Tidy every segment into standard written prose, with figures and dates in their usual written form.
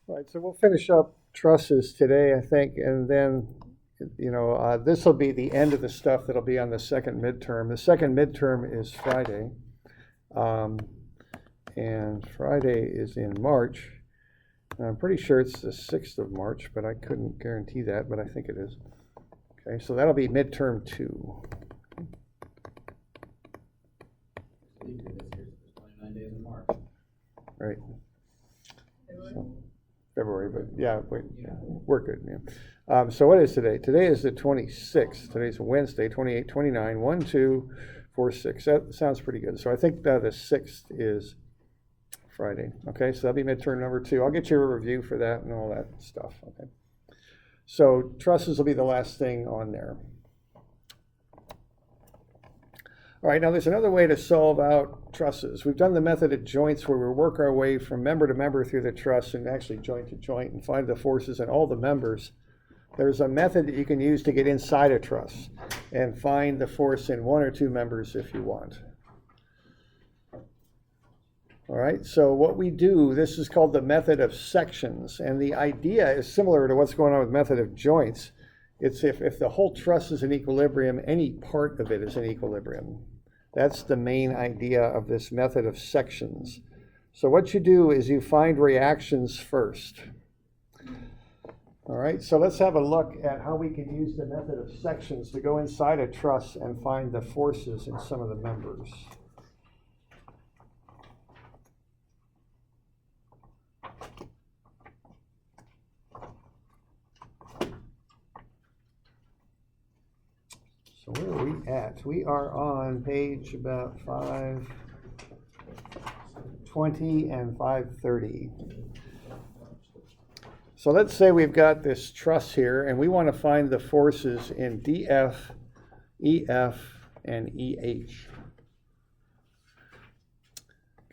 Right, so we'll finish up trusses today, I think, and then, this will be the end of the stuff that'll be on the second midterm. The second midterm is Friday, um, and Friday is in March. I'm pretty sure it's the 6th of March, but I couldn't guarantee that, but I think it is. Okay, so that'll be midterm 2. This year's 29 days in March. Right. February, but yeah, we're good. Yeah. So what is today? Today is the 26th. Today's Wednesday, 28, 29, 1, 2, 4, 6. That sounds pretty good. So I think the 6th is Friday. Okay, so that'll be midterm number 2. I'll get you a review for that and all that stuff. Okay. So trusses will be the last thing on there. All right, now there's another way to solve out trusses. We've done the method of joints where we work our way from member to member through the truss and actually joint to joint and find the forces in all the members. There's a method that you can use to get inside a truss and find the force in 1 or 2 members if you want. All right, so what we do, this is called the method of sections, and the idea is similar to what's going on with method of joints. It's if the whole truss is in equilibrium, any part of it is in equilibrium. That's the main idea of this method of sections. So what you do is you find reactions first. All right, so let's have a look at how we can use the method of sections to go inside a truss and find the forces in some of the members. So where are we at? We are on page about 520 and 530. So let's say we've got this truss here, and we want to find the forces in DF, EF, and EH.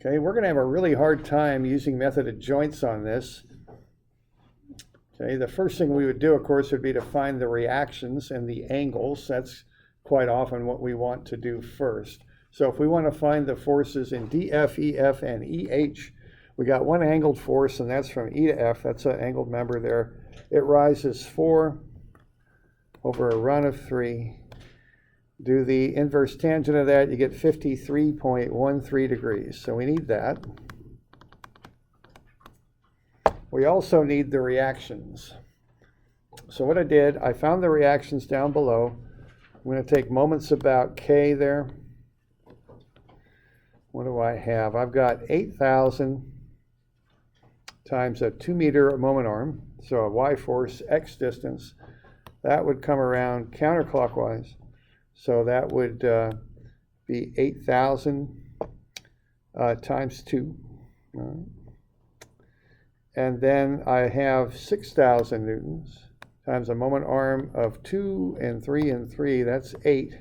Okay, we're going to have a really hard time using method of joints on this. Okay, the first thing we would do, of course, would be to find the reactions and the angles. That's quite often what we want to do first. So if we want to find the forces in DF, EF, and EH, we got one angled force, and that's from E to F. That's an angled member there. It rises 4 over a run of 3. Do the inverse tangent of that, you get 53.13 degrees. So we need that. We also need the reactions. So what I did, I found the reactions down below. I'm going to take moments about K there. What do I have? I've got 8,000 times a 2 meter moment arm. So a Y force, X distance. That would come around counterclockwise. So that would be 8,000 times 2. And then I have 6,000 newtons times a moment arm of 2 and 3 and 3, that's 8.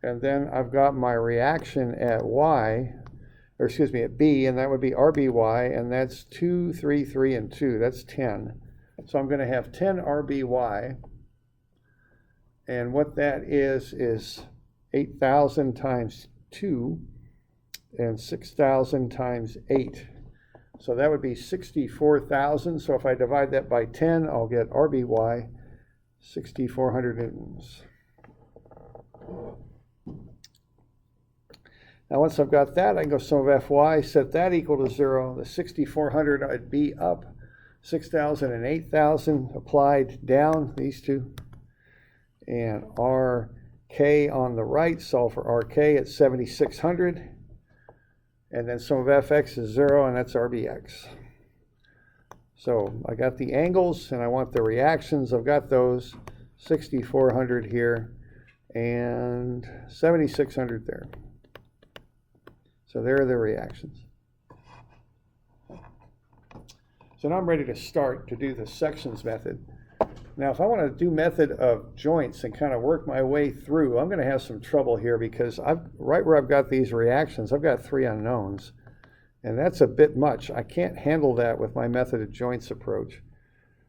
And then I've got my reaction at at B, and that would be RBY, and that's 2, 3, 3, and 2, that's 10. So I'm going to have 10 RBY, and what that is 8,000 times 2 and 6,000 times 8. So that would be 64,000. So if I divide that by 10, I'll get RBY, 6,400 newtons. Now once I've got that, I can go sum of Fy, set that equal to 0. The 6,400 I'd be up, 6,000 and 8,000 applied down, these two. And RK on the right, solve for RK at 7,600. And then sum of Fx is 0, and that's RBX. So I got the angles, and I want the reactions. I've got those, 6,400 here, and 7,600 there. So there are the reactions. So now I'm ready to start to do the sections method. Now, if I want to do method of joints and kind of work my way through, I'm going to have some trouble here because right where I've got these reactions, I've got 3 unknowns. And that's a bit much. I can't handle that with my method of joints approach.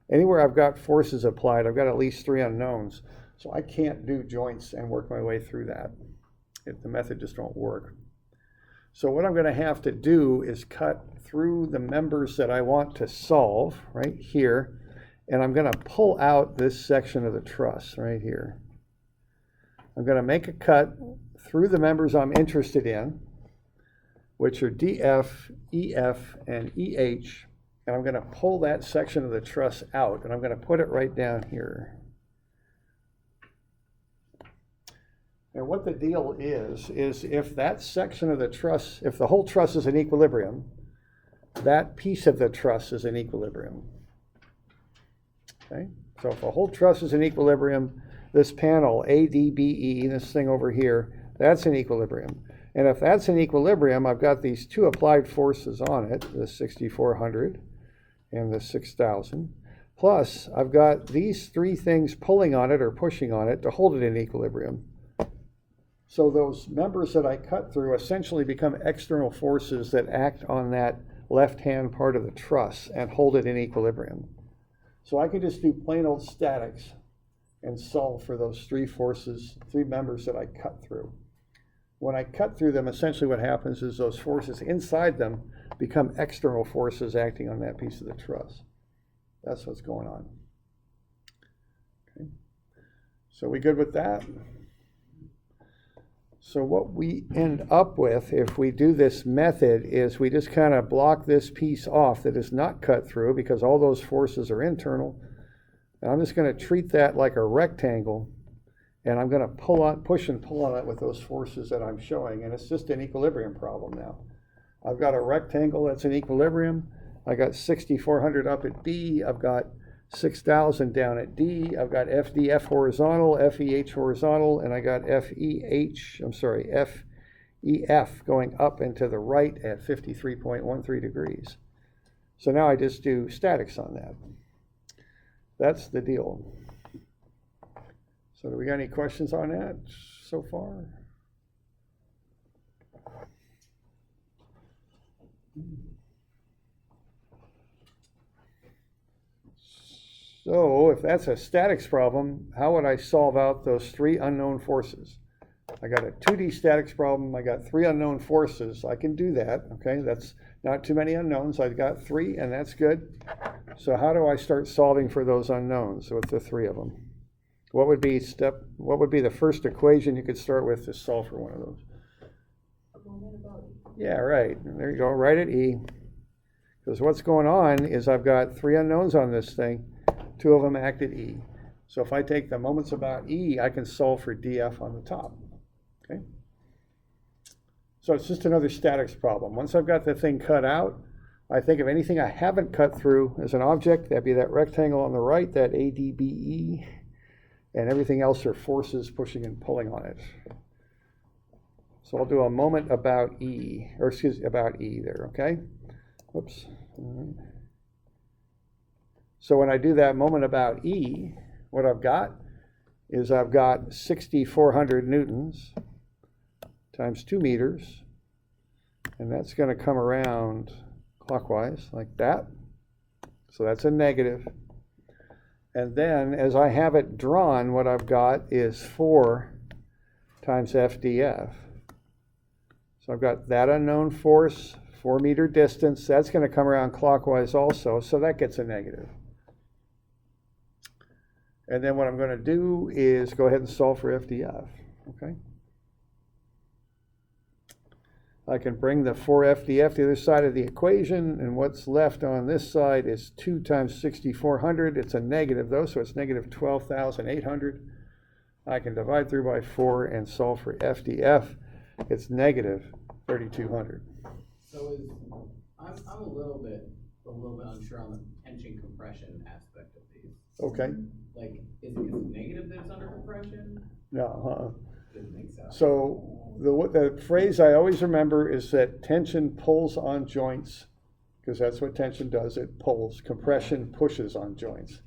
Anywhere I've got forces applied, I've got at least 3 unknowns. So I can't do joints and work my way through that. The method just won't work. So what I'm going to have to do is cut through the members that I want to solve right here, and I'm going to pull out this section of the truss right here. I'm going to make a cut through the members I'm interested in, which are DF, EF, and EH, and I'm going to pull that section of the truss out, and I'm going to put it right down here. And what the deal is if that section of the truss, if the whole truss is in equilibrium, that piece of the truss is in equilibrium. Okay? So if the whole truss is in equilibrium, this panel, ADBE, this thing over here, that's in equilibrium. And if that's in equilibrium, I've got these two applied forces on it, the 6,400 and the 6,000. Plus, I've got these three things pulling on it or pushing on it to hold it in equilibrium. So those members that I cut through essentially become external forces that act on that left-hand part of the truss and hold it in equilibrium. So I can just do plain old statics and solve for those three forces, three members that I cut through. When I cut through them, essentially what happens is those forces inside them become external forces acting on that piece of the truss. That's what's going on. Okay. So we good with that? So what we end up with, if we do this method, is we just kind of block this piece off that is not cut through because all those forces are internal. And I'm just going to treat that like a rectangle, and I'm going to push and pull on it with those forces that I'm showing, and it's just an equilibrium problem now. I've got a rectangle that's in equilibrium. I got 6,400 up at B. I've got 6,000 down at D. I've got FDF horizontal, FEH horizontal, and I got FEF going up and to the right at 53.13 degrees. So now I just do statics on that. That's the deal. So do we got any questions on that so far? So if that's a statics problem, how would I solve out those three unknown forces? I got a 2D statics problem. I got three unknown forces. I can do that. Okay, that's not too many unknowns. I've got three, and that's good. So how do I start solving for those unknowns with the three of them? What would be the first equation you could start with to solve for one of those? Yeah, right. There you go, right at E. Because what's going on is I've got three unknowns on this thing. Two of them act at E. So if I take the moments about E, I can solve for DF on the top. Okay. So it's just another statics problem. Once I've got the thing cut out, I think of anything I haven't cut through as an object. That'd be that rectangle on the right, that ADBE, and everything else are forces pushing and pulling on it. So I'll do a moment about E, or excuse me, about E there, okay? Whoops. So when I do that moment about E, what I've got is I've got 6,400 newtons times 2 meters, and that's going to come around clockwise like that. So that's a negative. And then as I have it drawn, what I've got is 4 times FDF. So I've got that unknown force, 4 meter distance. That's going to come around clockwise also, so that gets a negative. And then what I'm going to do is go ahead and solve for FDF, okay? I can bring the 4FDF to the other side of the equation, and what's left on this side is 2 times 6,400. It's a negative though, so it's negative 12,800. I can divide through by 4 and solve for FDF. It's negative 3,200. So I'm a little bit unsure on the tension compression aspect of these. Okay. Like, is it negative that it's under compression? No. Didn't think so. So the phrase I always remember is that tension pulls on joints, because that's what tension does. It pulls. Compression pushes on joints.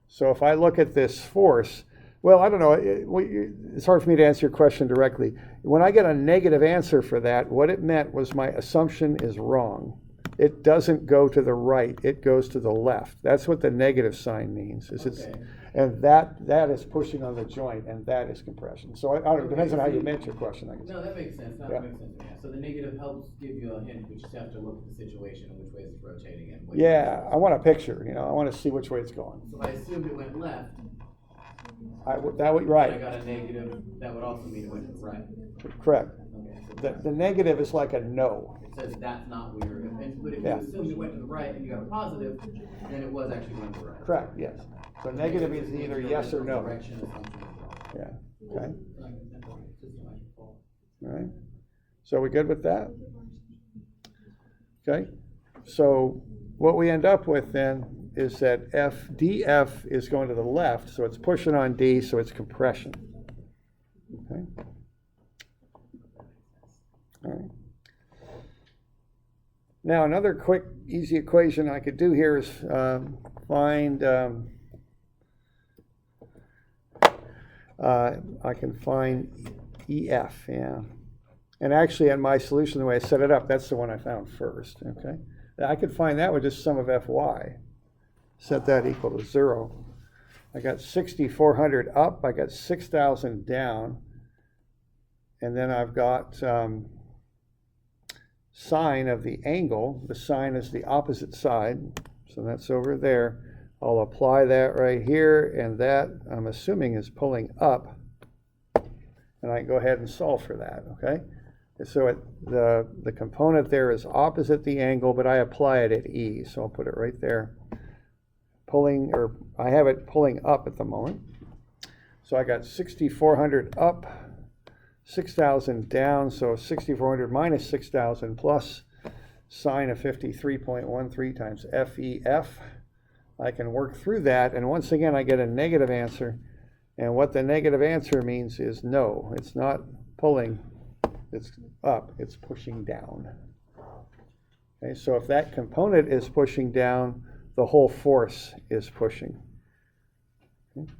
So if I look at this force, well, I don't know. It's hard for me to answer your question directly. When I get a negative answer for that, what it meant was my assumption is wrong. it doesn't go to the right, it goes to the left. That's what the negative sign means. Okay. And that is pushing on the joint, and that is compression. So I don't know, it depends on how you meant your question, I guess. No, that makes sense. Yeah. That makes sense. Yeah. So the negative helps give you a hint, but you just have to look at the situation and which way it's rotating and. Yeah, I want a picture. I want to see which way it's going. So if I assumed it went left. That would And I right. got a negative. That would also mean it went to the right. Correct. Okay. So The negative is like a no. it says that's not where you're. But if Yeah. you assumed it went to the right and you got a positive, then it was actually going to the right. Correct. Yes. So negative is either yes or no. Direction assumption as well. Yeah. Okay. All All right. So we good with that? Okay. So what we end up with then is that DF is going to the left, so it's pushing on D, so it's compression. Okay. All right. Now another quick, easy equation I could do here is find. I can find EF, yeah. And actually, in my solution, the way I set it up, that's the one I found first, okay? I could find that with just sum of Fy. Set that equal to 0. I got 6,400 up, I got 6,000 down, and then I've got sine of the angle. The sine is the opposite side, so that's over there. I'll apply that right here, and that, I'm assuming, is pulling up. And I can go ahead and solve for that, okay? So the component there is opposite the angle, but I apply it at E, so I'll put it right there. I have it pulling up at the moment. So I got 6,400 up, 6,000 down, so 6,400 minus 6,000 plus sine of 53.13 times FEF. I can work through that, and once again I get a negative answer, and what the negative answer means is no, it's not pulling, it's up, it's pushing down. Okay, so if that component is pushing down, the whole force is pushing. Okay.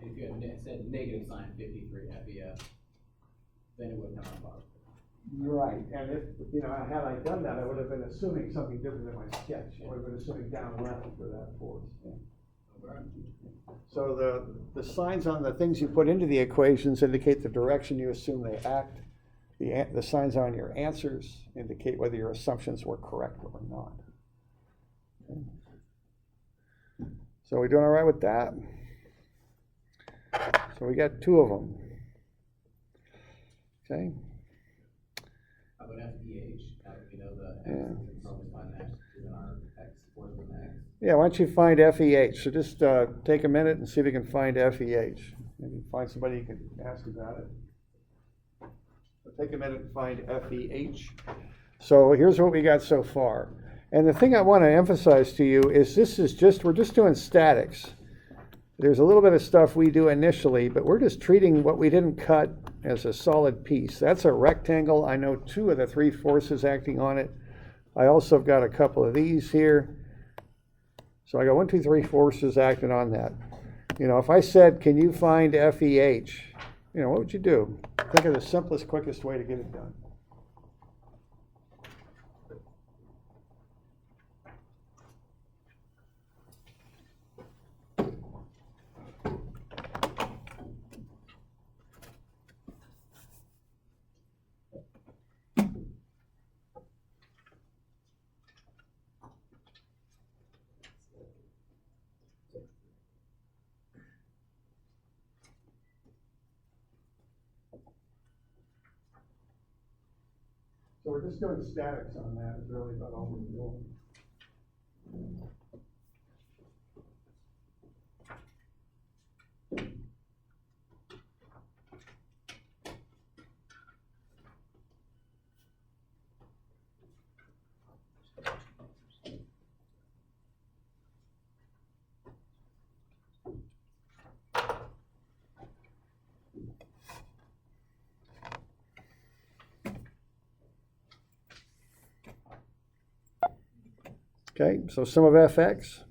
If you had said negative sine 53 FEF, then it would come out positive. Right, and if, had I done that, I would have been assuming something different than my sketch. I would have been assuming down left for that force. Yeah. So the signs on the things you put into the equations indicate the direction you assume they act. The signs on your answers indicate whether your assumptions were correct or not. Okay. So we doing all right with that? So we got 2 of them. Okay. How about FEH? How do we know the X? We can probably find X in our X more than X. Yeah, why don't you find FEH? So just take a minute and see if you can find FEH. Maybe find somebody you can ask about it. So take a minute and find FEH. So here's what we got so far. And the thing I want to emphasize to you is we're just doing statics. There's a little bit of stuff we do initially, but we're just treating what we didn't cut as a solid piece. That's a rectangle. I know 2 of the 3 forces acting on it. I also have got a couple of these here. So I got 1, 2, 3 forces acting on that. If I said, can you find FEH? What would you do? Think of the simplest, quickest way to get it done. So we're just doing statics on that. Is really about all we're doing. Okay, so sum of fx.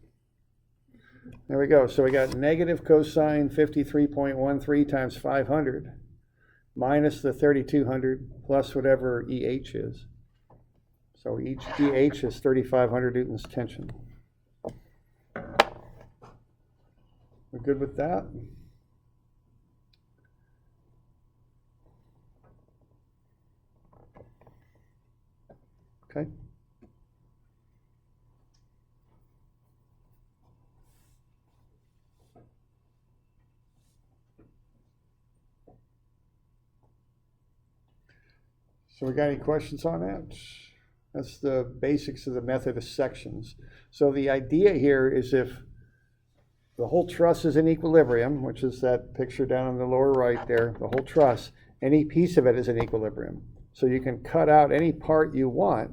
There we go. So we got negative cosine 53.13 times 500 minus the 3200 plus whatever EH is. So each EH is 3,500 newtons tension. We're good with that? Okay. So we got any questions on that? That's the basics of the method of sections. So the idea here is if the whole truss is in equilibrium, which is that picture down in the lower right there, the whole truss, any piece of it is in equilibrium. So you can cut out any part you want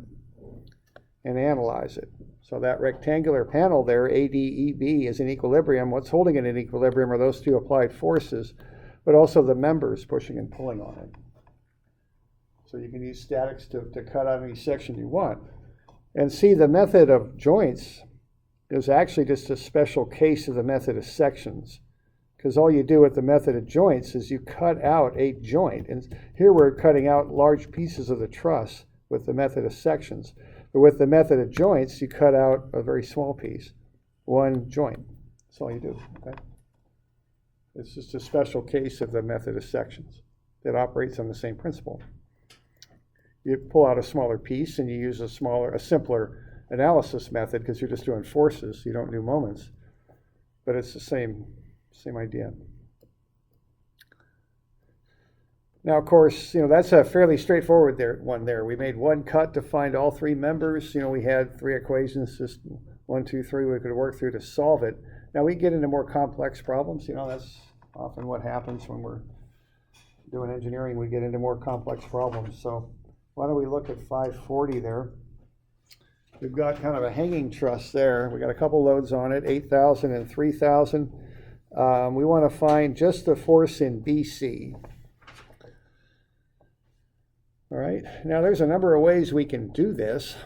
and analyze it. So that rectangular panel there, ADEB, is in equilibrium. What's holding it in equilibrium are those two applied forces, but also the members pushing and pulling on it. So you can use statics to cut out any section you want. And see, the method of joints is actually just a special case of the method of sections. Because all you do with the method of joints is you cut out a joint. And here we're cutting out large pieces of the truss with the method of sections. But with the method of joints, you cut out a very small piece, one joint. That's all you do. Okay? It's just a special case of the method of sections that operates on the same principle. You pull out a smaller piece and you use a simpler analysis method because you're just doing forces. You don't do moments. But it's the same idea. Now, of course, that's a fairly straightforward one there. We made one cut to find all three members. We had three equations, just 1, 2, 3 we could work through to solve it. Now, we get into more complex problems. That's often what happens when we're doing engineering. We get into more complex problems. So why don't we look at 540 there? We've got kind of a hanging truss there. We got a couple loads on it, 8,000 and 3,000. We want to find just the force in BC. All right, now there's a number of ways we can do this.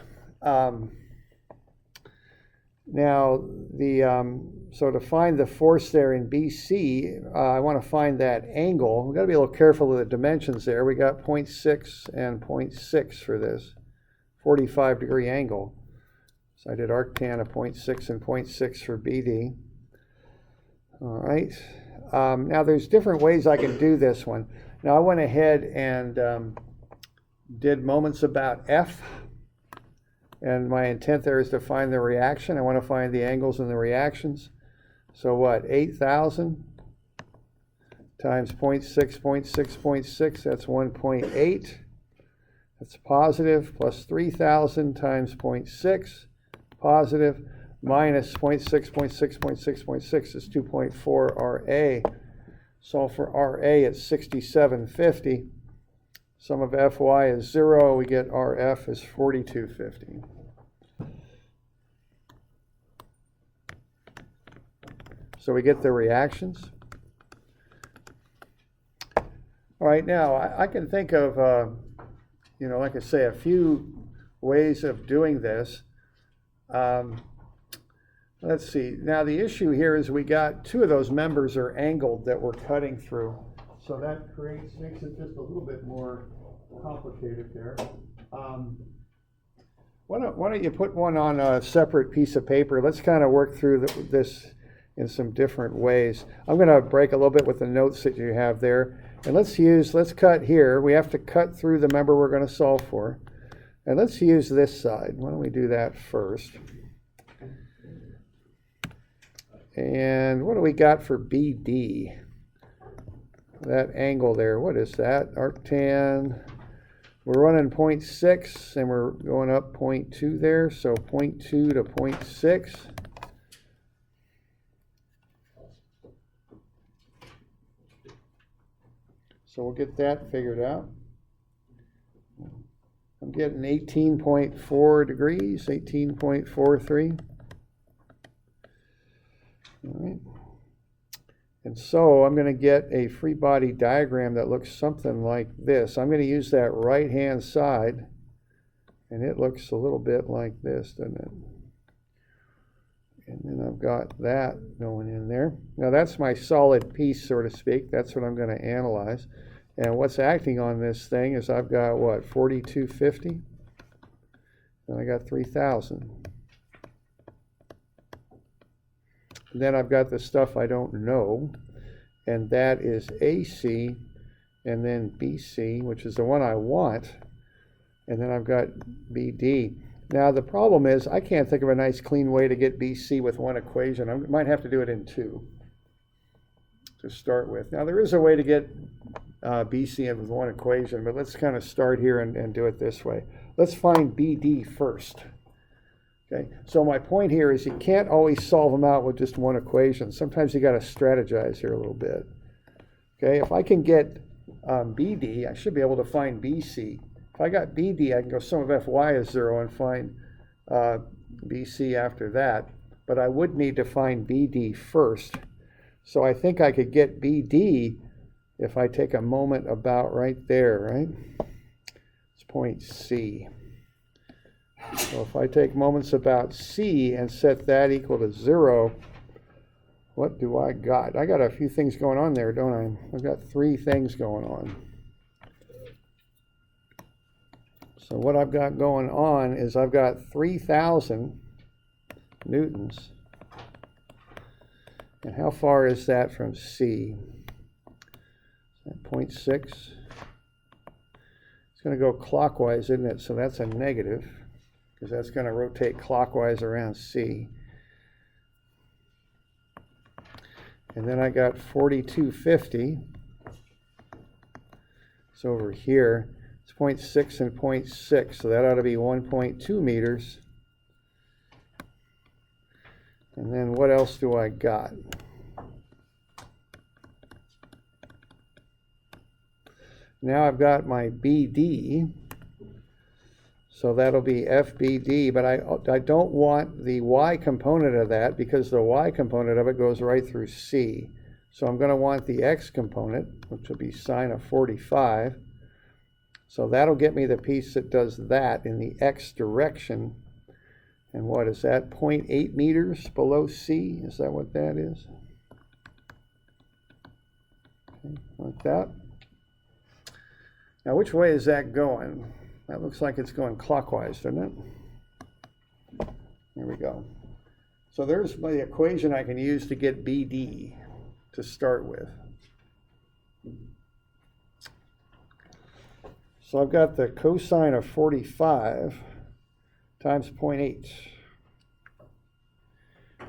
So to find the force there in BC, I want to find that angle. We've got to be a little careful with the dimensions there. We got 0.6 and 0.6 for this 45-degree angle. So I did arctan of 0.6 and 0.6 for BD. All right. Now there's different ways I can do this one. Now I went ahead and did moments about F. And my intent there is to find the reaction. I want to find the angles and the reactions. So what, 8,000 times 0.6, 0.6, 0.6, that's 1.8. That's positive, plus 3,000 times 0.6, positive, minus 0.6, 0.6, 0.6, 0.6 is 2.4 RA. Solve for RA at 6750. Sum of Fy is 0. We get Rf is 4250. So we get the reactions. All right, now I can think of, like I say, a few ways of doing this. Let's see. Now the issue here is we got two of those members are angled that we're cutting through. So that makes it just a little bit more complicated there. Why don't you put one on a separate piece of paper? Let's kind of work through this in some different ways. I'm going to break a little bit with the notes that you have there. And let's cut here. We have to cut through the member we're going to solve for. And let's use this side. Why don't we do that first? And what do we got for BD? That angle there, what is that? Arctan. We're running 0.6 and we're going up 0.2 there, so 0.2 to 0.6. So we'll get that figured out. I'm getting 18.4 degrees, 18.43. All right. And so I'm going to get a free body diagram that looks something like this. I'm going to use that right-hand side, and it looks a little bit like this, doesn't it? And then I've got that going in there. Now that's my solid piece, so to speak. That's what I'm going to analyze. And what's acting on this thing is I've got, what, 4250? And I got 3000. Then I've got the stuff I don't know, and that is AC, and then BC, which is the one I want, and then I've got BD. Now the problem is I can't think of a nice clean way to get BC with one equation. I might have to do it in two to start with. Now there is a way to get BC in with one equation, but let's kind of start here and do it this way. Let's find BD first. Okay, so my point here is you can't always solve them out with just one equation. Sometimes you got to strategize here a little bit. Okay, if I can get BD, I should be able to find BC. If I got BD, I can go sum of Fy is 0 and find BC after that. But I would need to find BD first. So I think I could get BD if I take a moment about right there, right? It's point C. So if I take moments about C and set that equal to 0, what do I got? I got a few things going on there, don't I? I've got 3 things going on. So what I've got going on is I've got 3000 newtons. And how far is that from C? Is that 0.6? It's going to go clockwise, isn't it? So that's a negative, because that's going to rotate clockwise around C. And then I got 4250. It's over here. It's 0.6 and 0.6, so that ought to be 1.2 meters. And then what else do I got? Now I've got my BD. So that'll be FBD, but I don't want the Y component of that because the Y component of it goes right through C. So I'm going to want the X component, which will be sine of 45. So that'll get me the piece that does that in the X direction. And what is that? 0.8 meters below C? Is that what that is? Okay, like that. Now which way is that going? That looks like it's going clockwise, doesn't it? Here we go. So there's my equation I can use to get BD to start with. So I've got the cosine of 45 times 0.8.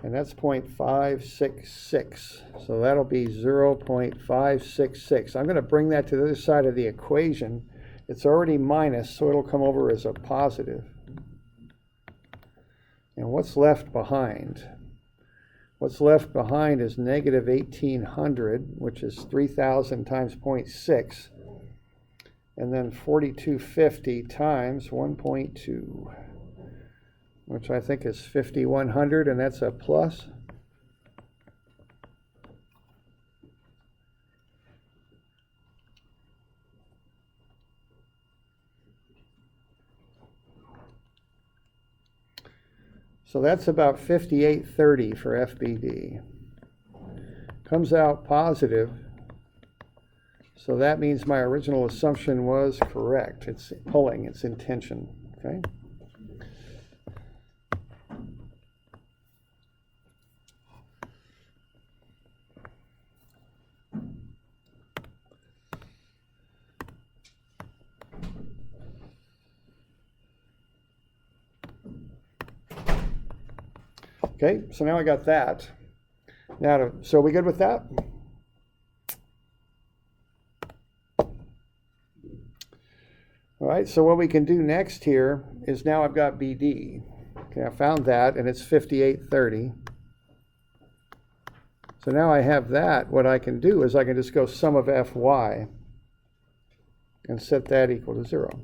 And that's 0.566. So that'll be 0.566. I'm going to bring that to the other side of the equation. It's already minus, so it'll come over as a positive. And what's left behind? What's left behind is negative 1800, which is 3000 times 0.6. And then 4250 times 1.2, which I think is 5100, and that's a plus. So that's about 5830 for FBD. Comes out positive, so that means my original assumption was correct. It's pulling, it's in tension, okay? Okay, so now I got that. Now, so are we good with that? All right, so what we can do next here is now I've got BD. Okay, I found that, and it's 5830. So now I have that. What I can do is I can just go sum of Fy and set that equal to 0.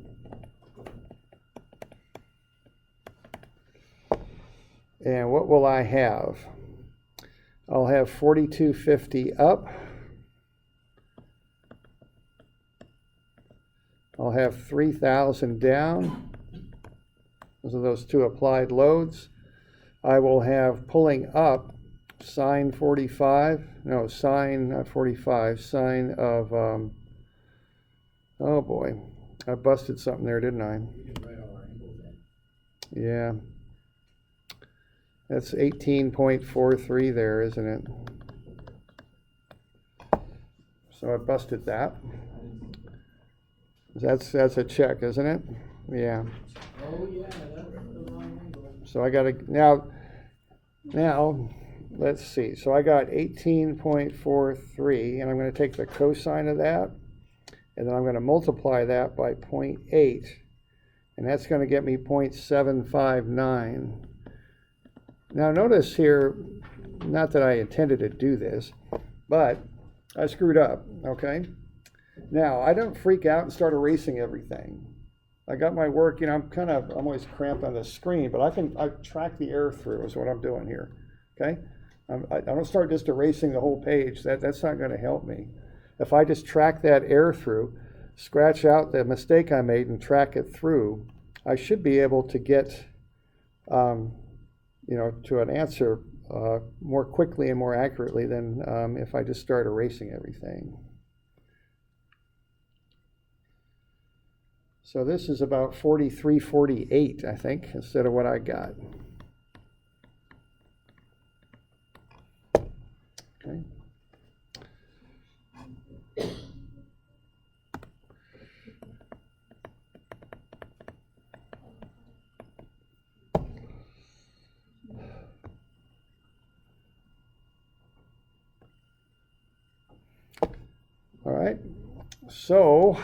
And what will I have? I'll have 4250 up. I'll have 3000 down. Those are those two applied loads. I will have pulling up sine 45, no, sine, not 45, sine of Oh boy, I busted something there, didn't I? We can write all our angles in. Yeah. That's 18.43 there, isn't it? So I busted that. That's a check, isn't it? Yeah. Oh, yeah, that's the wrong angle. So I gotta, now, let's see. So I got 18.43, and I'm gonna take the cosine of that, and then I'm gonna multiply that by 0.8, and that's gonna get me 0.759. Now notice here, not that I intended to do this, but I screwed up, okay? Now, I don't freak out and start erasing everything. I got my work, I'm always cramped on the screen, but I track the error through is what I'm doing here, okay? I don't start just erasing the whole page. That's not gonna help me. If I just track that error through, scratch out the mistake I made and track it through, I should be able to get, to an answer more quickly and more accurately than if I just start erasing everything. So this is about 4348, I think, instead of what I got. Okay. All right, so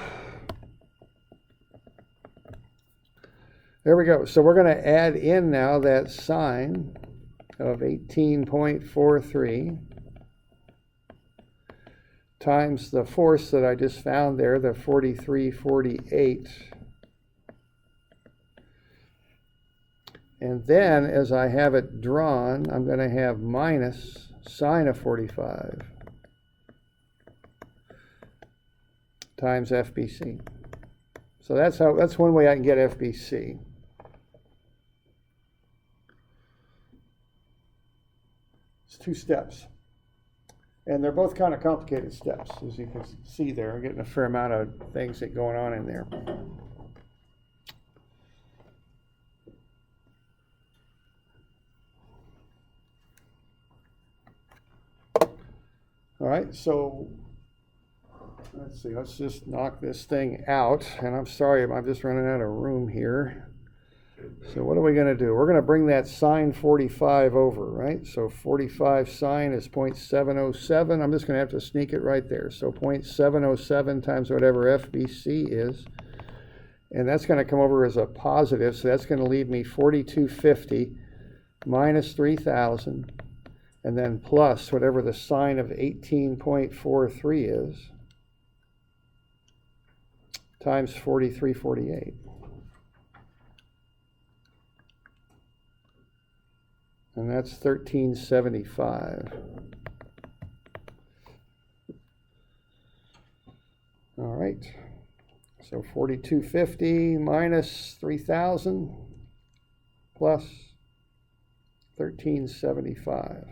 there we go. So we're going to add in now that sine of 18.43 times the force that I just found there, the 4348. And then, as I have it drawn, I'm going to have minus sine of 45 times FBC. So that's one way I can get FBC. It's two steps. And they're both kind of complicated steps, as you can see there. I'm getting a fair amount of things that going on in there. All right, so let's see, let's just knock this thing out. And I'm sorry, I'm just running out of room here. So what are we going to do? We're going to bring that sine 45 over, right? So 45 sine is 0.707. I'm just going to have to sneak it right there. So 0.707 times whatever FBC is. And that's going to come over as a positive. So that's going to leave me 4250 minus 3000. And then plus whatever the sine of 18.43 is times 4348. And that's 1375. All right. So 4250 minus 3000 plus 1375.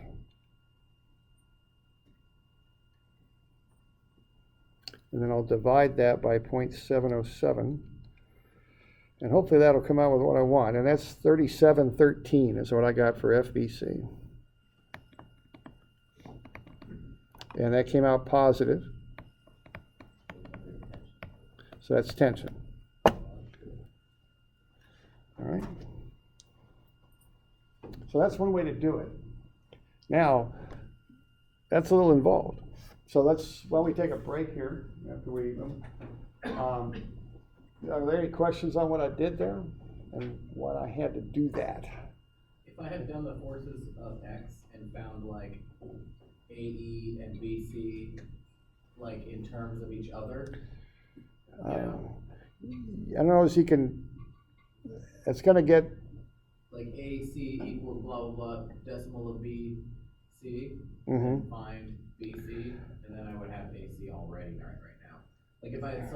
And then I'll divide that by 0.707. And hopefully that'll come out with what I want. And that's 3713 is what I got for FBC. And that came out positive. So that's tension. All right. So that's one way to do it. Now, that's a little involved. So why don't we take a break here after we are there any questions on what I did there and what I had to do that? If I had done the forces of X and found like AE and BC like in terms of each other, I don't know if you can, it's going to get like AC equals blah blah blah decimal of BC, Mhm. and find BC, and then I would have AC already right now. Like if I had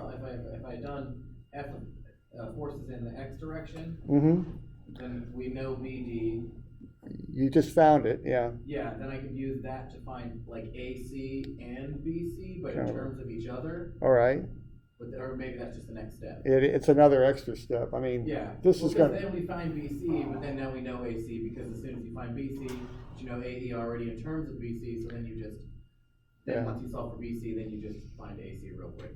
done F forces in the X direction, then we know BD. You just found it, yeah. Yeah, then I could use that to find like AC and BC, but in Okay. terms of each other. All right. Or maybe that's just the next step. It's another extra step. I mean, Yeah. this well, is going to. Then we find BC, but then now we know AC, because as soon as you find BC, you know AE already in terms of BC, so then you just, once you solve for BC, then you just find AC real quick.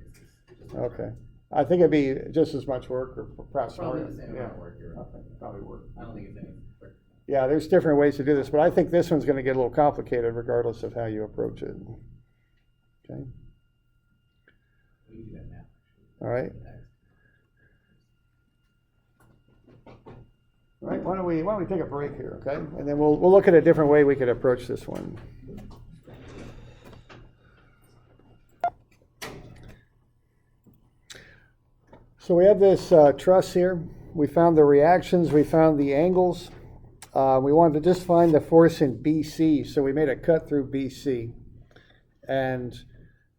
Okay. I think it'd be just as much work, or perhaps probably more. the same amount of work. Okay. Probably work. I don't think it's any quick. Yeah, there's different ways to do this, but I think this one's going to get a little complicated regardless of how you approach it. Okay. We can do that now. All right. All right. Why don't we take a break here, okay? And then we'll look at a different way we could approach this one. So we have this truss here. We found the reactions. We found the angles. We wanted to just find the force in BC, so we made a cut through BC. And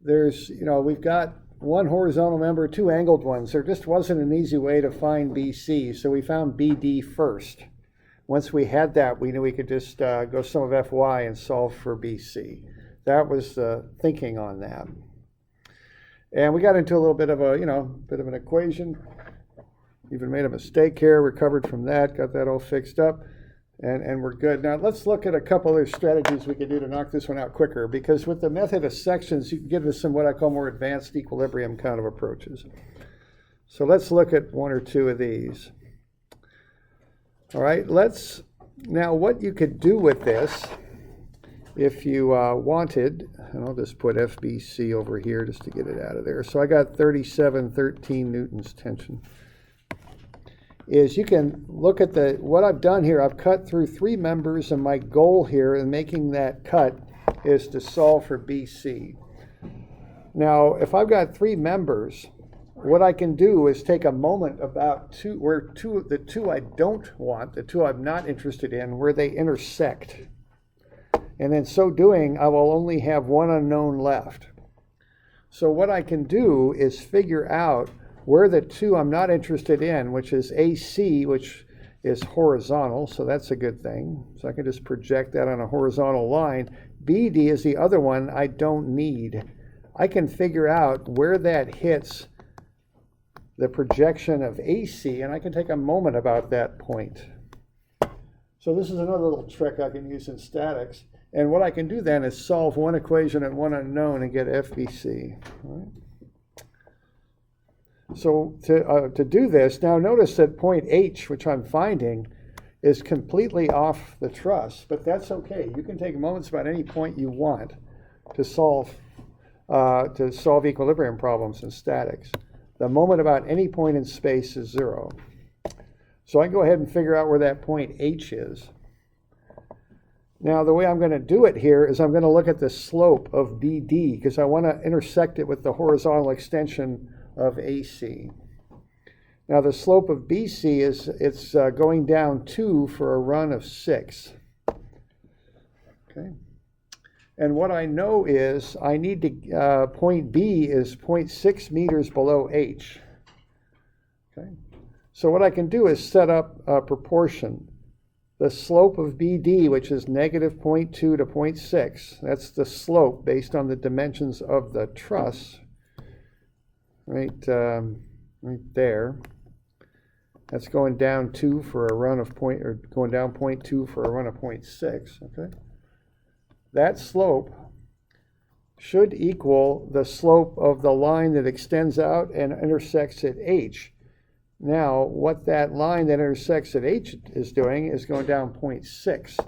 there's, we've got one horizontal member, two angled ones. There just wasn't an easy way to find BC, so we found BD first. Once we had that, we knew we could just go sum of Fy and solve for BC. That was the thinking on that. And we got into a little bit of bit of an equation. Even made a mistake here, recovered from that, got that all fixed up, and we're good. Now let's look at a couple other strategies we can do to knock this one out quicker, because with the method of sections, you can get into some what I call more advanced equilibrium kind of approaches. So let's look at one or two of these. All right, now what you could do with this, if you wanted, and I'll just put FBC over here just to get it out of there. So I got 3713 newtons tension. Is you can look at what I've done here. I've cut through three members, and my goal here in making that cut is to solve for BC. Now, if I've got three members, what I can do is take a moment about the two I don't want, the two I'm not interested in, where they intersect. And in so doing, I will only have one unknown left. So what I can do is figure out where the two I'm not interested in, which is AC, which is horizontal, so that's a good thing. So I can just project that on a horizontal line. BD is the other one I don't need. I can figure out where that hits the projection of AC, and I can take a moment about that point. So this is another little trick I can use in statics. And what I can do then is solve one equation and one unknown and get FBC. All right. So to do this, now notice that point H, which I'm finding, is completely off the truss, but that's okay. You can take moments about any point you want to solve equilibrium problems in statics. The moment about any point in space is 0. So I can go ahead and figure out where that point H is. Now, the way I'm going to do it here is I'm going to look at the slope of BD, because I want to intersect it with the horizontal extension of AC. Now, the slope of BC it's going down 2 for a run of 6. Okay. And what I know is I need to, point B is 0.6 meters below H. Okay. So what I can do is set up a proportion. The slope of BD, which is negative 0.2 to 0.6, that's the slope based on the dimensions of the truss, right there. That's going down 2 for a run of going down 0.2 for a run of 0.6, okay? That slope should equal the slope of the line that extends out and intersects at H. Now, what that line that intersects at H is doing is going down 0.6.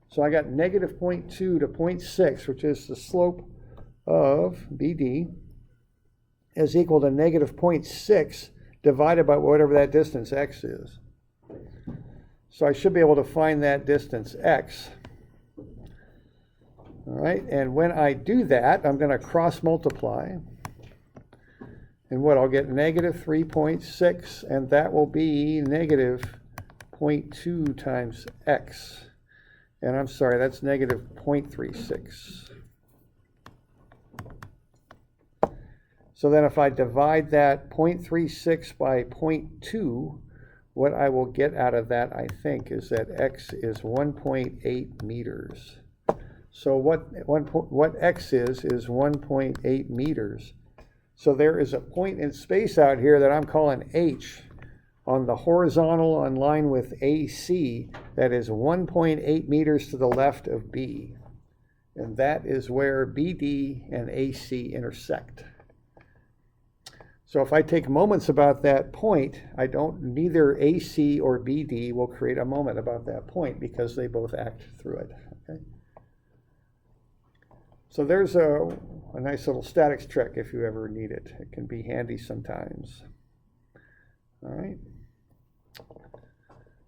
So I got negative 0.2 to 0.6, which is the slope of BD, is equal to negative 0.6 divided by whatever that distance x is. So I should be able to find that distance x. All right, and when I do that, I'm going to cross multiply. And what, I'll get negative 3.6, and that will be negative 0.2 times x. And I'm sorry, that's negative 0.36. So then if I divide that 0.36 by 0.2, what I will get out of that, I think, is that x is 1.8 meters. So what x is 1.8 meters. So there is a point in space out here that I'm calling H on the horizontal on line with AC that is 1.8 meters to the left of B. And that is where BD and AC intersect. So if I take moments about that point, neither AC or BD will create a moment about that point because they both act through it. Okay? So there's a nice little statics trick if you ever need it. It can be handy sometimes. All right.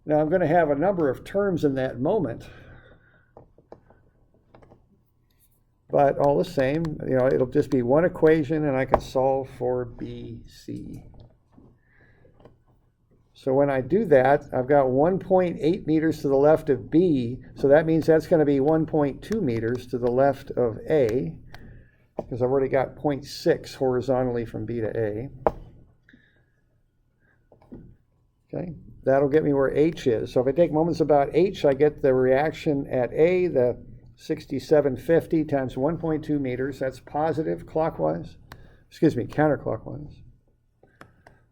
Now I'm going to have a number of terms in that moment. But all the same, it'll just be one equation and I can solve for BC. So when I do that, I've got 1.8 meters to the left of B, so that means that's going to be 1.2 meters to the left of A, because I've already got 0.6 horizontally from B to A. Okay, that'll get me where H is. So if I take moments about H, I get the reaction at A, the 6750 times 1.2 meters, that's positive counterclockwise.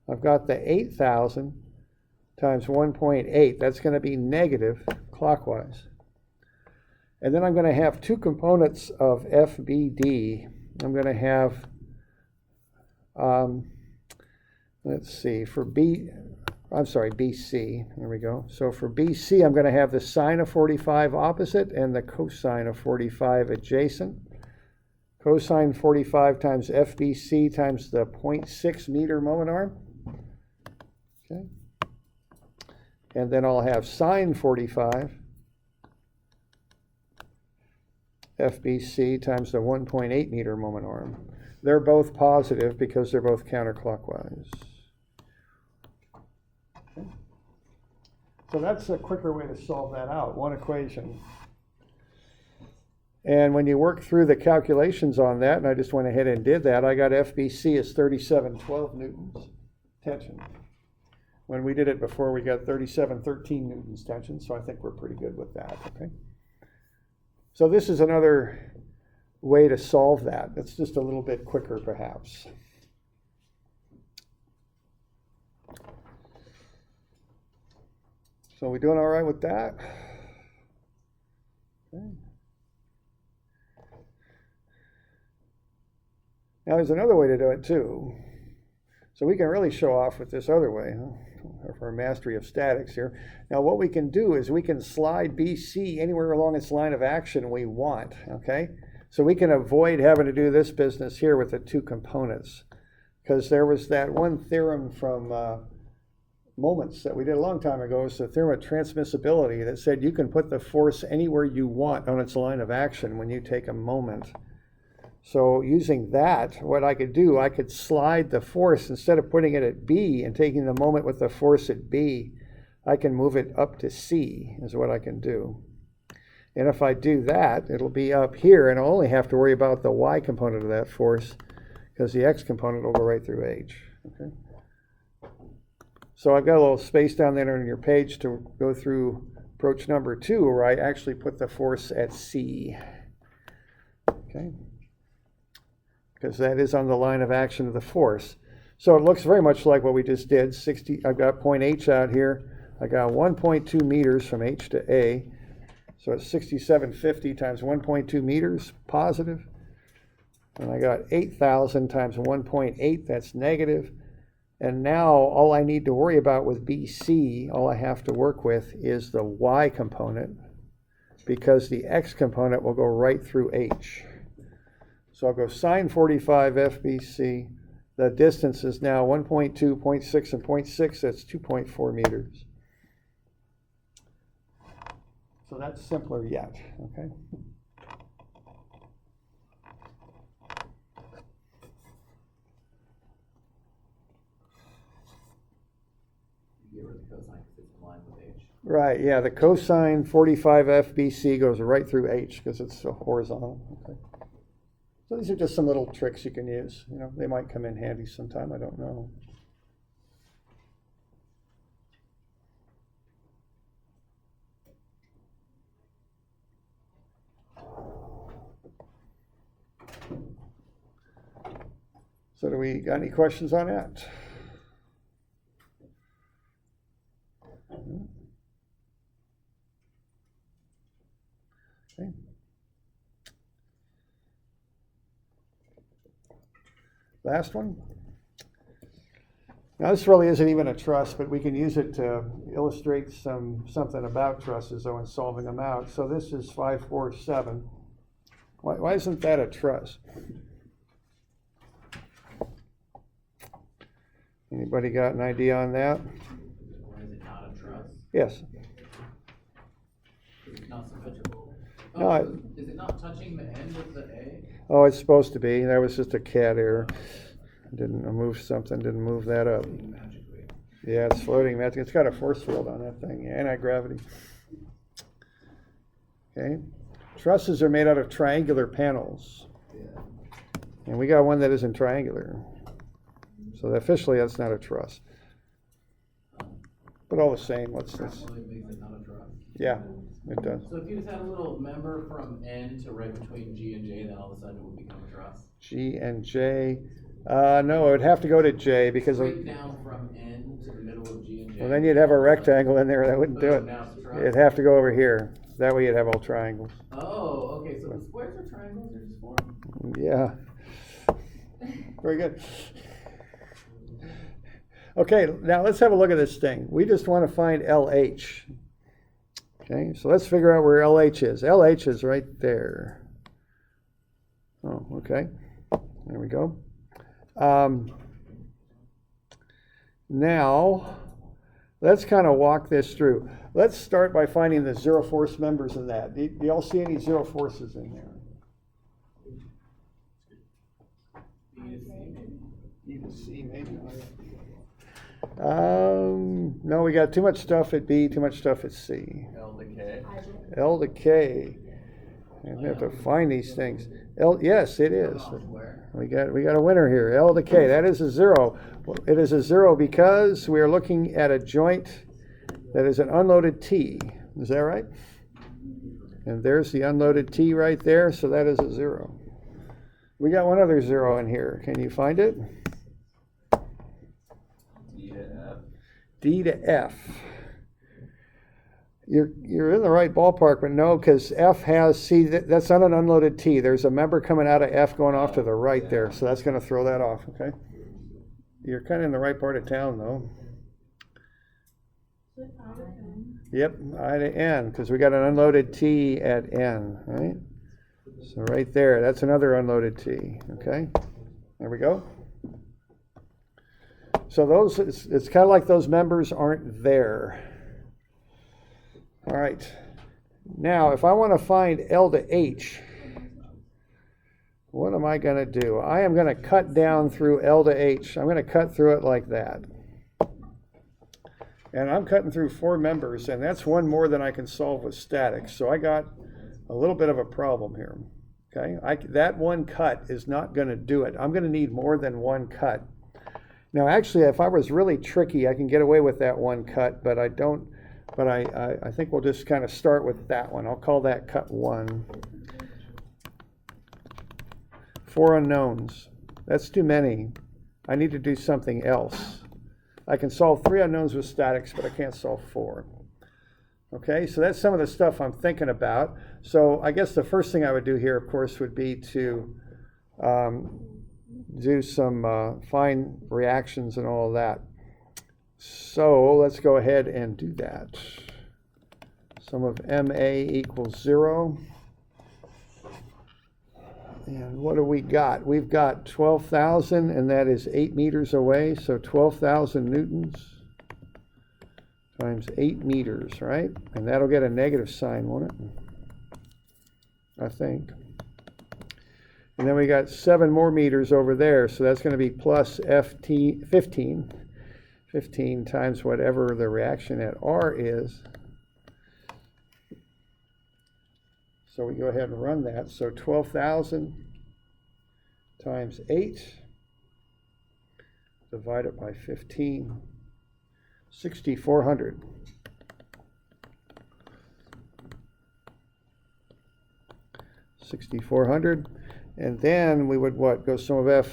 I've got the 8,000 times 1.8, that's going to be negative clockwise. And then I'm going to have two components of FBD. I'm going to have, BC, there we go. So for BC, I'm going to have the sine of 45 opposite and the cosine of 45 adjacent. Cosine 45 times FBC times the 0.6 meter moment arm. Okay. And then I'll have sine 45 FBC times the 1.8 meter moment arm. They're both positive because they're both counterclockwise. Okay. So that's a quicker way to solve that out, one equation. And when you work through the calculations on that, and I just went ahead and did that, I got FBC as 3712 newtons tension. When we did it before, we got 3713 newtons tension, so I think we're pretty good with that, okay? So this is another way to solve that. It's just a little bit quicker, perhaps. So we doing all right with that? Okay. Now there's another way to do it too. So we can really show off with this other way, for our mastery of statics here. Now what we can do is we can slide BC anywhere along its line of action we want, okay? So we can avoid having to do this business here with the two components, because there was that one theorem from moments that we did a long time ago. It's the theorem of transmissibility that said you can put the force anywhere you want on its line of action when you take a moment. So using that, what I could do, I could slide the force, instead of putting it at B and taking the moment with the force at B, I can move it up to C, is what I can do. And if I do that, it'll be up here, and I'll only have to worry about the Y component of that force, because the X component will go right through H. Okay? So I've got a little space down there on your page to go through approach number 2, where I actually put the force at C. Okay? Because that is on the line of action of the force. So it looks very much like what we just did. I've got point H out here. I got 1.2 meters from H to A. So it's 6750 times 1.2 meters, positive. And I got 8,000 times 1.8, that's negative. And now all I need to worry about with BC, all I have to work with is the Y component, because the X component will go right through H. So I'll go sine 45 FBC. The distance is now 1.2, 0.6, and 0.6. That's 2.4 meters. So that's simpler yet, okay? Get rid of the cosine because it's in line with H. Right, yeah, the cosine 45 FBC goes right through H because it's so horizontal. Okay. So these are just some little tricks you can use. They might come in handy sometime, I don't know. So do we got any questions on that? Okay. Last one. Now this really isn't even a truss, but we can use it to illustrate something about trusses, though, in solving them out. So this is 547. Why isn't that a truss? Anybody got an idea on that? Why is it not a truss? Yes. It's not symmetrical. Oh, No, is it not touching the end of the A? Oh, it's supposed to be. That was just a cat error. I move something, didn't move that up. Magically. Yeah, it's floating magic. It's got a force field on that thing, anti-gravity. Okay. Trusses are made out of triangular panels. Yeah. And we got one that isn't triangular. So officially that's not a truss. But all the same, let's Really makes it not a truss. yeah, it does. So if you just had a little member from N to right between G and J, then all of a sudden it would become a truss. G and J. No, it would have to go to J because Straight down from N to the middle of G and J. well, then you'd have a rectangle in there that wouldn't do Boom, it. now it's a truss. It'd have to go over here. That way you'd have all triangles. Oh, okay, so the squares are triangles, they're just formed? Yeah. Very good. Okay, now let's have a look at this thing. We just want to find LH. Okay, so let's figure out where LH is. LH is right there. Oh, okay. There we go. Now, let's kind of walk this through. Let's start by finding the zero force members in that. Do y'all see any zero forces in there? E to C, maybe. No, we got too much stuff at B, too much stuff at C. L to K. L to K. And we have to find these things. Yes, it is. We got a winner here. L to K. That is a zero. It is a zero because we are looking at a joint that is an unloaded T. Is that right? And there's the unloaded T right there, so that is a zero. We got one other zero in here. Can you find it? D to F. D to F. You're in the right ballpark, but no, because F has, see, that's not an unloaded T. There's a member coming out of F going off to the right there, so that's going to throw that off, okay? You're kind of in the right part of town, though. Yep, I to N, because we got an unloaded T at N, right? So right there, that's another unloaded T, okay? There we go. So those, it's kind of like those members aren't there. All right. Now, if I want to find L to H, what am I going to do? I am going to cut down through L to H. I'm going to cut through it like that. And I'm cutting through 4 members, and that's one more than I can solve with statics. So I got a little bit of a problem here. Okay, that one cut is not going to do it. I'm going to need more than one cut. Now, actually, if I was really tricky, I can get away with that one cut, but I don't. But I think we'll just kind of start with that one. I'll call that cut 1. 4 unknowns. That's too many. I need to do something else. I can solve 3 unknowns with statics, but I can't solve 4. Okay, so that's some of the stuff I'm thinking about. So I guess the first thing I would do here, of course, would be to do some fine reactions and all of that. So let's go ahead and do that. Sum of MA equals 0. And what do we got? We've got 12,000, and that is 8 meters away. So 12,000 newtons times 8 meters, right? And that'll get a negative sign, won't it? I think. And then we got 7 more meters over there. So that's going to be plus 15 times whatever the reaction at R is. So we go ahead and run that. So 12,000 times 8 divided by 15, 6,400. $6,400. And then we would what? Go sum of F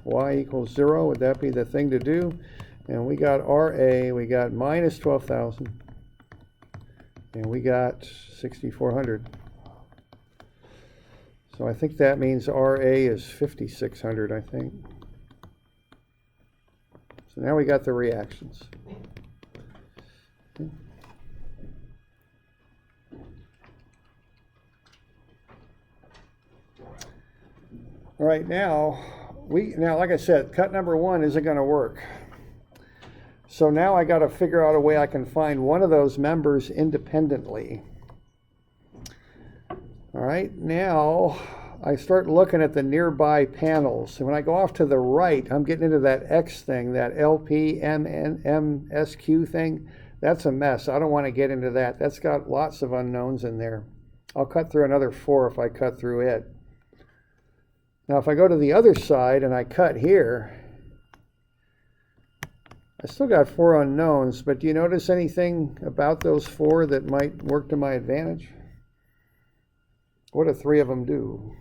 y equals 0. Would that be the thing to do? And we got RA, we got minus 12,000, and we got 6,400. So I think that means RA is 5,600, I think. So now we got the reactions. Okay. All right, now, like I said, cut number 1 isn't going to work. So now I got to figure out a way I can find one of those members independently. All right, now I start looking at the nearby panels. And when I go off to the right, I'm getting into that X thing, that LPMNMSQ thing. That's a mess. I don't want to get into that. That's got lots of unknowns in there. I'll cut through another 4 if I cut through it. Now, if I go to the other side and I cut here, I still got 4 unknowns, but do you notice anything about those 4 that might work to my advantage? What do 3 of them do?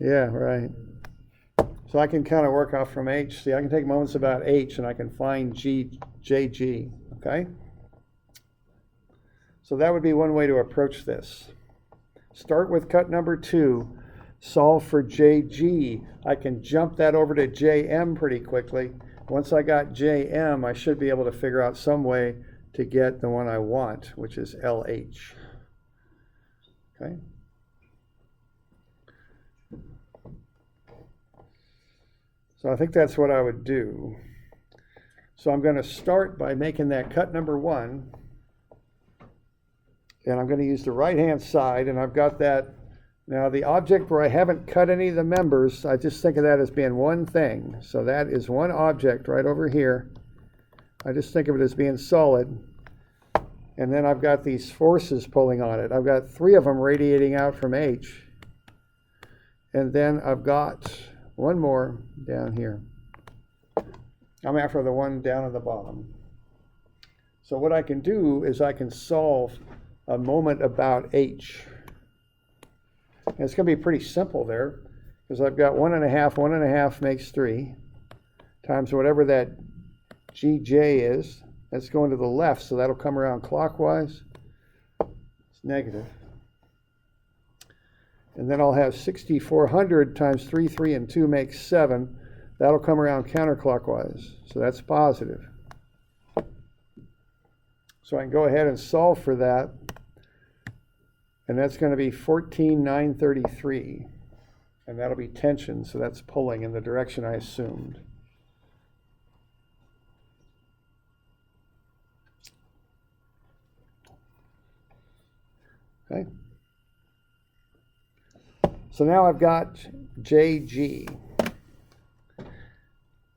Yeah, right. So I can kind of work off from H. See, I can take moments about H and I can find JG, okay? So that would be one way to approach this. Start with cut number 2, solve for JG. I can jump that over to JM pretty quickly. Once I got JM, I should be able to figure out some way to get the one I want, which is LH. Okay? So I think that's what I would do. So I'm going to start by making that cut number 1. And I'm going to use the right-hand side, and I've got that. Now, the object where I haven't cut any of the members, I just think of that as being one thing. So that is one object right over here. I just think of it as being solid. And then I've got these forces pulling on it. I've got 3 of them radiating out from H. And then I've got one more down here. I'm after the one down at the bottom. So what I can do is I can solve a moment about H. And it's going to be pretty simple there, because I've got 1.5, 1.5 makes 3, times whatever that GJ is. That's going to the left, so that'll come around clockwise. It's negative. And then I'll have 6,400 times 3, 3, and 2 makes 7. That'll come around counterclockwise, so that's positive. So I can go ahead and solve for that. And that's going to be 14,933. And that'll be tension, so that's pulling in the direction I assumed. Okay. So now I've got JG.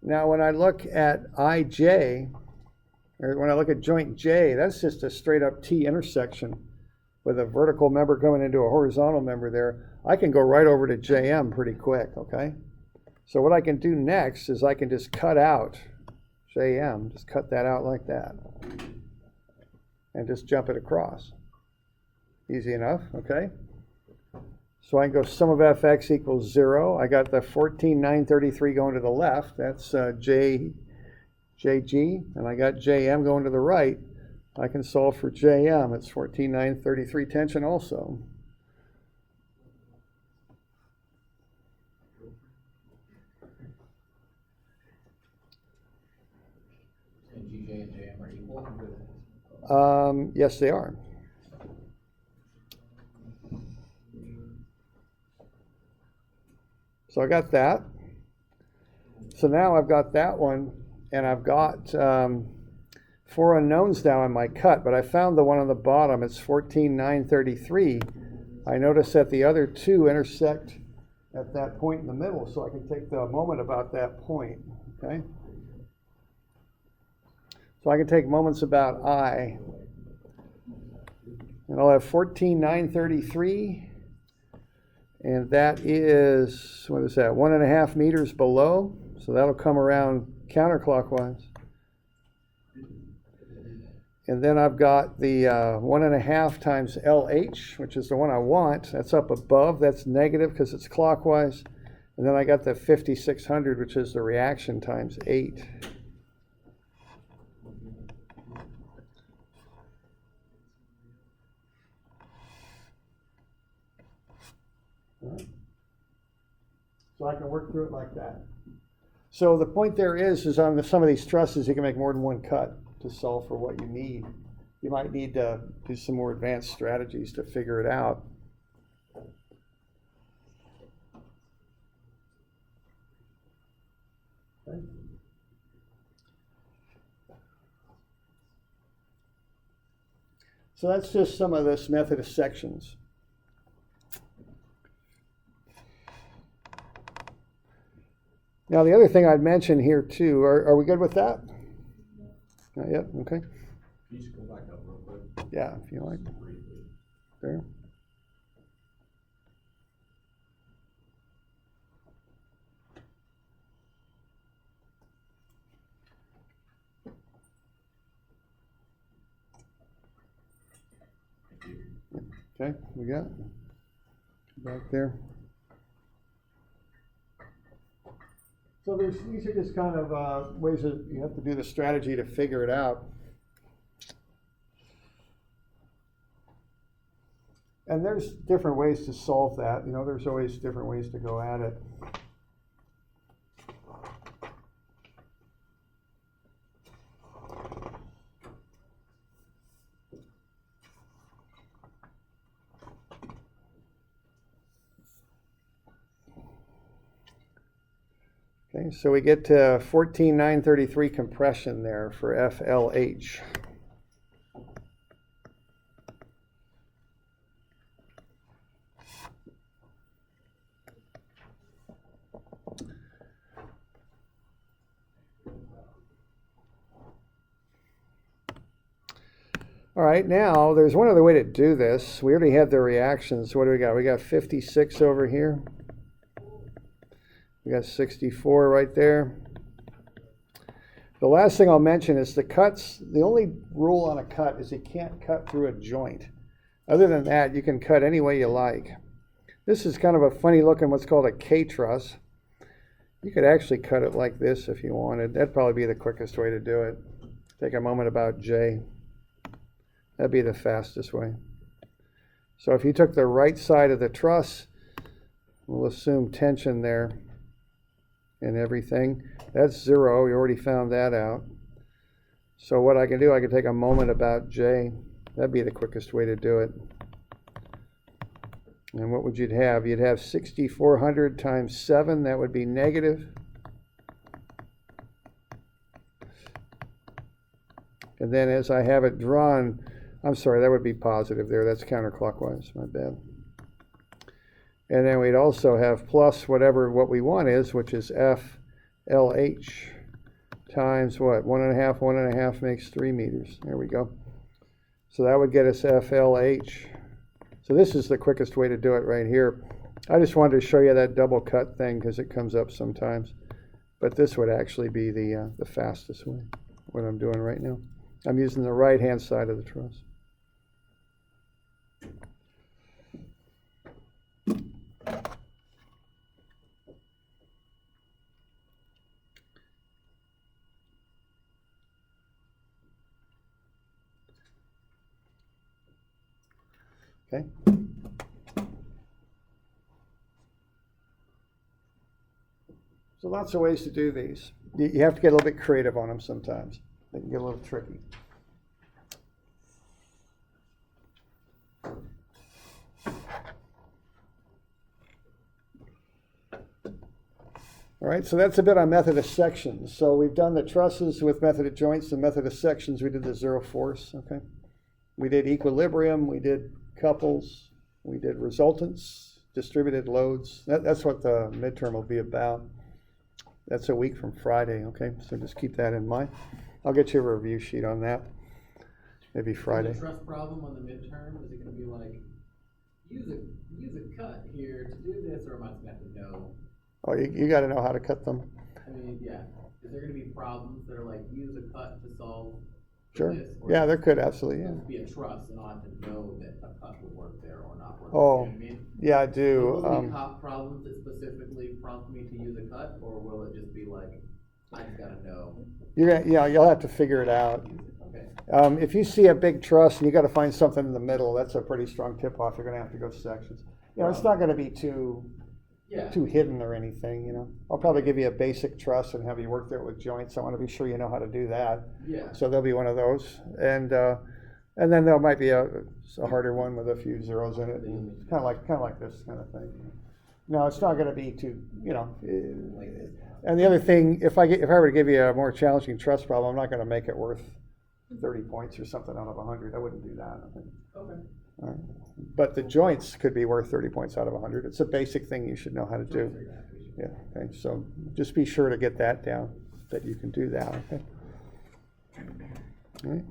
Now when I look at IJ, or when I look at joint J, that's just a straight up T intersection with a vertical member coming into a horizontal member there. I can go right over to JM pretty quick, okay? So what I can do next is I can just cut out JM, just cut that out like that, and just jump it across. Easy enough, okay? So I can go sum of fx equals 0. I got the 14,933 going to the left. That's JG, and I got JM going to the right. I can solve for JM. It's 14,933 tension also. And GJ and JM are equal? Yes, they are. So I got that. So now I've got that one, and I've got 4 unknowns down on my cut, but I found the one on the bottom. It's 14,933. I notice that the other 2 intersect at that point in the middle, so I can take the moment about that point, okay? So I can take moments about I, and I'll have 14,933. And that is, what is that, 1.5 meters below? So that'll come around counterclockwise. And then I've got the 1.5 times LH, which is the one I want. That's up above. That's negative because it's clockwise. And then I got the 5600, which is the reaction times 8. So I can work through it like that. So the point there is on some of these trusses, you can make more than one cut to solve for what you need. You might need to do some more advanced strategies to figure it out. Okay. So that's just some of this method of sections. Now the other thing I'd mention here too, are we good with that? Not yet, okay. You should go back up real quick. Yeah, if you like. There. Okay, we got it. Back there. So these are just kind of ways that you have to do the strategy to figure it out. And there's different ways to solve that. You know, there's always different ways to go at it. Okay, so we get to 14,933 compression there for FLH. All right, now there's one other way to do this. We already had the reactions. What do we got? We got 56 over here. We got 64 right there. The last thing I'll mention is the cuts. The only rule on a cut is you can't cut through a joint. Other than that, you can cut any way you like. This is kind of a funny looking what's called a K-truss. You could actually cut it like this if you wanted. That'd probably be the quickest way to do it. Take a moment about J. That'd be the fastest way. So if you took the right side of the truss, we'll assume tension there and everything. That's 0. We already found that out. So what I can do, I can take a moment about J. That'd be the quickest way to do it. And what would you have? You'd have 6,400 times 7. That would be negative. And then as I have it drawn, I'm sorry, that would be positive there. That's counterclockwise, my bad. And then we'd also have plus whatever what we want is, which is FLH times what? 1.5, 1.5 makes 3 meters. There we go. So that would get us FLH. So this is the quickest way to do it right here. I just wanted to show you that double cut thing because it comes up sometimes. But this would actually be the fastest way, what I'm doing right now. I'm using the right-hand side of the truss. Okay. So lots of ways to do these. You have to get a little bit creative on them sometimes. They can get a little tricky. All right, so that's a bit on method of sections. So we've done the trusses with method of joints, the method of sections. We did the zero force, okay? We did equilibrium, we did couples, we did resultants, distributed loads. That's what the midterm will be about. That's a week from Friday, okay? So just keep that in mind. I'll get you a review sheet on that, maybe Friday. The truss problem on the midterm, is it going to be like, use a cut here to do this, or am I going to have to know? Oh, you got to know how to cut them. I mean, yeah. Is there going to be problems that are like, use a cut to solve Sure. this? Or Yeah, there could, absolutely, yeah. Just be a truss, and I'll have to know that a cut would work there or not work. Oh, You know what I mean? yeah, I So do. will there be problems that specifically prompt me to use a cut, or will it just be like, I just gotta know? You'll have to figure it out. Okay. If you see a big truss and you gotta find something in the middle, that's a pretty strong tip-off. You're gonna have to go sections. It's not gonna be too Yeah. hidden or anything. I'll probably give you a basic truss and have you work there with joints. I wanna be sure you know how to do that. Yeah. So there'll be one of those. And then there might be a harder one with a few zeros in it, and kind of like this kind of thing. No, it's not gonna be too, and the other thing, if I were to give you a more challenging truss problem, I'm not gonna make it worth 30 points or something out of 100. I wouldn't do that, I think. Okay. All right. But the joints could be worth 30 points out of 100. It's a basic thing you should know how to do. Yeah, okay, so just be sure to get that down, that you can do that, okay? All right.